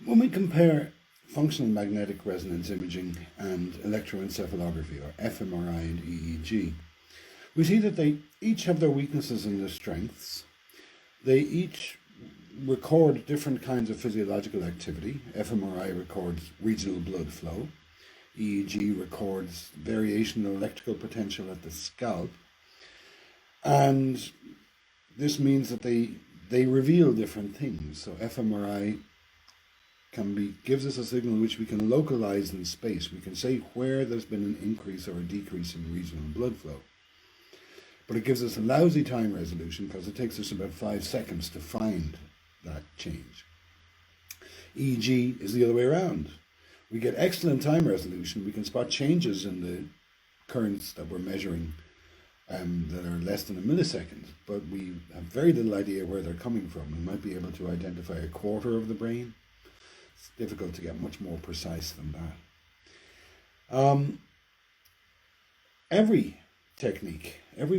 When we compare functional magnetic resonance imaging and electroencephalography, or fMRI and EEG, we see that they each have their weaknesses and their strengths. They each record different kinds of physiological activity. fMRI records regional blood flow. EEG records variation in electrical potential at the scalp. And this means that they reveal different things. So fMRI gives us a signal which we can localize in space. We can say where there's been an increase or a decrease in regional blood flow. But it gives us a lousy time resolution because it takes us about 5 seconds to find that change. EEG is the other way around. We get excellent time resolution. We can spot changes in the currents that we're measuring that are less than a millisecond, but we have very little idea where they're coming from. We might be able to identify a quarter of the brain. It's difficult to get much more precise than that. Every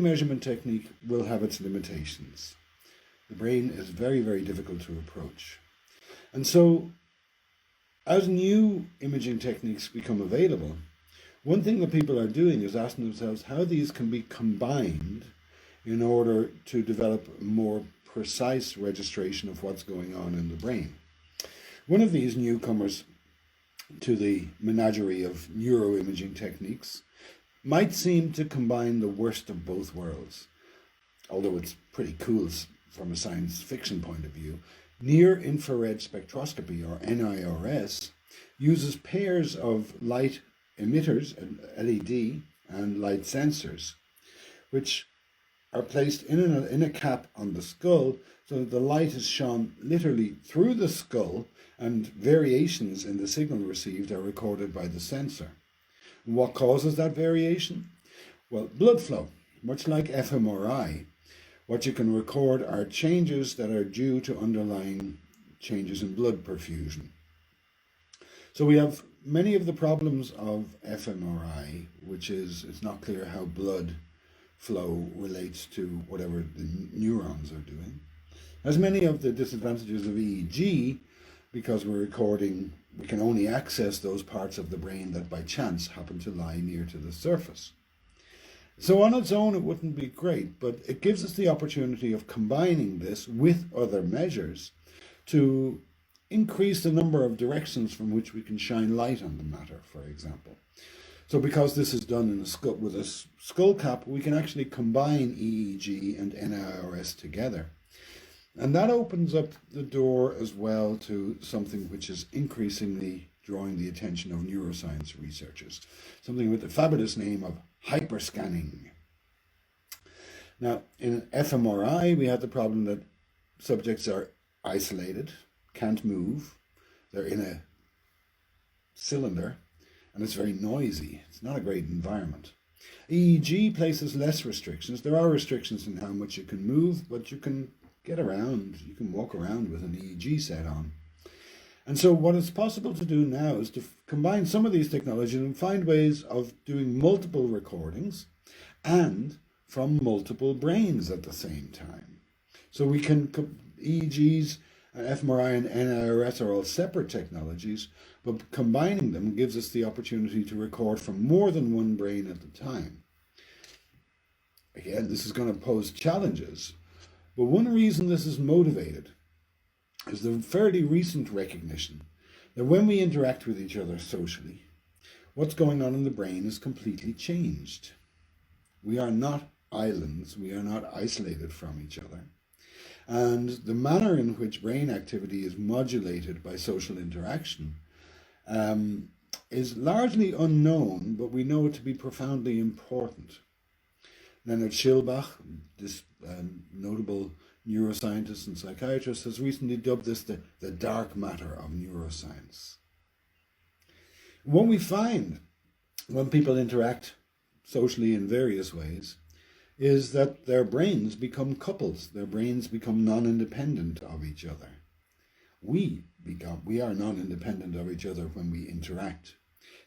measurement technique will have its limitations. The brain is very, very difficult to approach. And so, as new imaging techniques become available, one thing that people are doing is asking themselves how these can be combined in order to develop a more precise registration of what's going on in the brain. One of these newcomers to the menagerie of neuroimaging techniques might seem to combine the worst of both worlds, although it's pretty cool from a science fiction point of view. Near-infrared spectroscopy, or NIRS, uses pairs of light emitters, LED, and light sensors, which are placed in a cap on the skull so that the light is shone literally through the skull and variations in the signal received are recorded by the sensor. What causes that variation? Well, blood flow. Much like fMRI, what you can record are changes that are due to underlying changes in blood perfusion. So we have many of the problems of fMRI, which is it's not clear how blood flow relates to whatever the neurons are doing. As many of the disadvantages of EEG, because we can only access those parts of the brain that by chance happen to lie near to the surface. So on its own, it wouldn't be great, but it gives us the opportunity of combining this with other measures to increase the number of directions from which we can shine light on the matter, for example. So because this is done with a skull cap, we can actually combine EEG and NIRS together. And that opens up the door as well to something which is increasingly drawing the attention of neuroscience researchers, something with the fabulous name of hyperscanning. Now, in fMRI, we have the problem that subjects are isolated, can't move, they're in a cylinder, and it's very noisy. It's not a great environment. EEG places less restrictions. There are restrictions in how much you can move, but you can get around, you can walk around with an EEG set on. And so what is possible to do now is to combine some of these technologies and find ways of doing multiple recordings and from multiple brains at the same time. So we can, EEGs, fMRI and NIRS are all separate technologies, but combining them gives us the opportunity to record from more than one brain at the time. Again, this is going to pose challenges, but one reason this is motivated is the fairly recent recognition that when we interact with each other socially, what's going on in the brain is completely changed. We are not islands, we are not isolated from each other. And the manner in which brain activity is modulated by social interaction is largely unknown, but we know it to be profoundly important. Leonard Schilbach, this notable neuroscientist and psychiatrist, has recently dubbed this the dark matter of neuroscience. What we find when people interact socially in various ways is that their brains become couples. Their brains become non-independent of each other. We are non-independent of each other when we interact.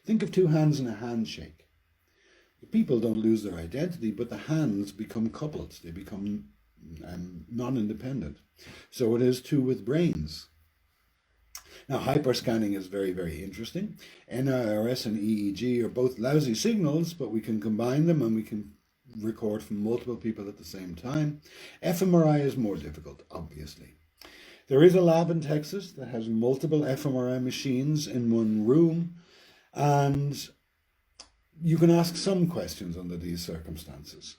Think of two hands in a handshake. The people don't lose their identity, but the hands become coupled. They become non-independent. So it is too with brains. Now, hyperscanning is very, very interesting. NIRS and EEG are both lousy signals, but we can combine them and we can record from multiple people at the same time. Fmri is more difficult, obviously. There is a lab in Texas that has multiple Fmri machines in one room, and you can ask some questions under these circumstances.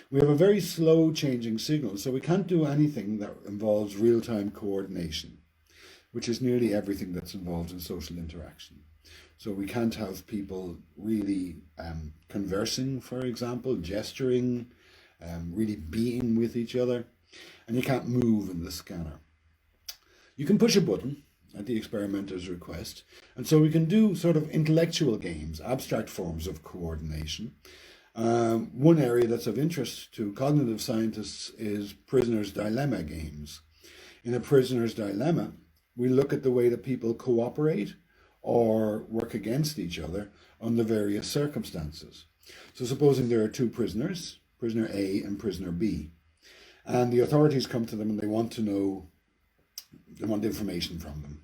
We have a very slow changing signal, so we can't do anything that involves real-time coordination, which is nearly everything that's involved in social interaction. So we can't have people really conversing, for example, gesturing, really being with each other, and you can't move in the scanner. You can push a button at the experimenter's request, and so we can do sort of intellectual games, abstract forms of coordination. One area that's of interest to cognitive scientists is prisoner's dilemma games. In a prisoner's dilemma, we look at the way that people cooperate or work against each other under various circumstances. So supposing there are two prisoners, prisoner A and prisoner B, and the authorities come to them and they want information from them.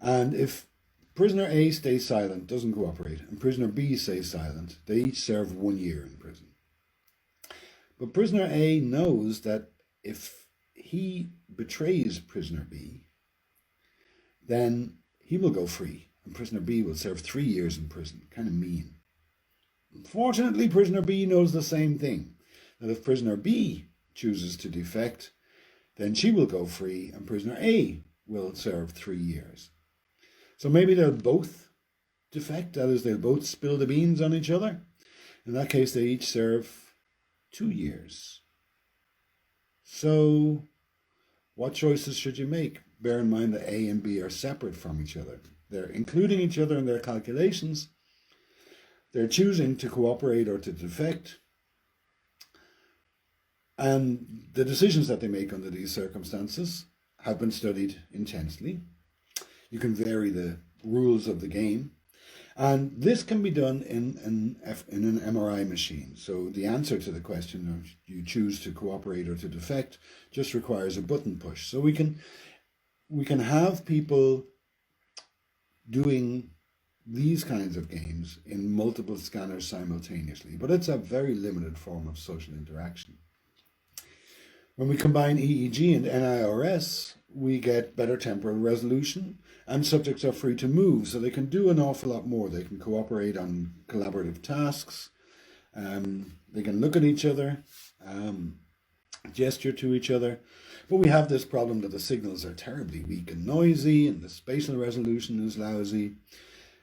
And if prisoner A stays silent, doesn't cooperate, and prisoner B stays silent, they each serve 1 year in prison. But prisoner A knows that if he betrays prisoner B, then he will go free, and prisoner B will serve 3 years in prison. Kind of mean. Unfortunately, prisoner B knows the same thing, that if prisoner B chooses to defect, then she will go free, and prisoner A will serve 3 years. So maybe they'll both defect, that is, they'll both spill the beans on each other. In that case, they each serve 2 years. So what choices should you make? Bear in mind that A and B are separate from each other. They're including each other in their calculations. They're choosing to cooperate or to defect. And the decisions that they make under these circumstances have been studied intensely. You can vary the rules of the game. And this can be done in an MRI machine. So the answer to the question of you choose to cooperate or to defect just requires a button push. So we can have people doing these kinds of games in multiple scanners simultaneously, but it's a very limited form of social interaction. When we combine EEG and NIRS, we get better temporal resolution, and subjects are free to move, so they can do an awful lot more. They can cooperate on collaborative tasks, they can look at each other, gesture to each other, but we have this problem that the signals are terribly weak and noisy, and the spatial resolution is lousy.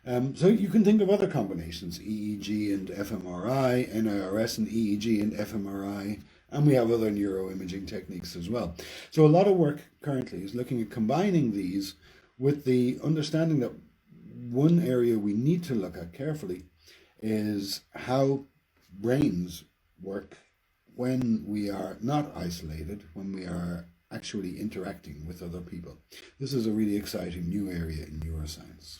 So you can think of other combinations, EEG and fMRI, NIRS and EEG and fMRI, and we have other neuroimaging techniques as well. So a lot of work currently is looking at combining these with the understanding that one area we need to look at carefully is how brains work when we are not isolated, when we are actually interacting with other people. This is a really exciting new area in neuroscience.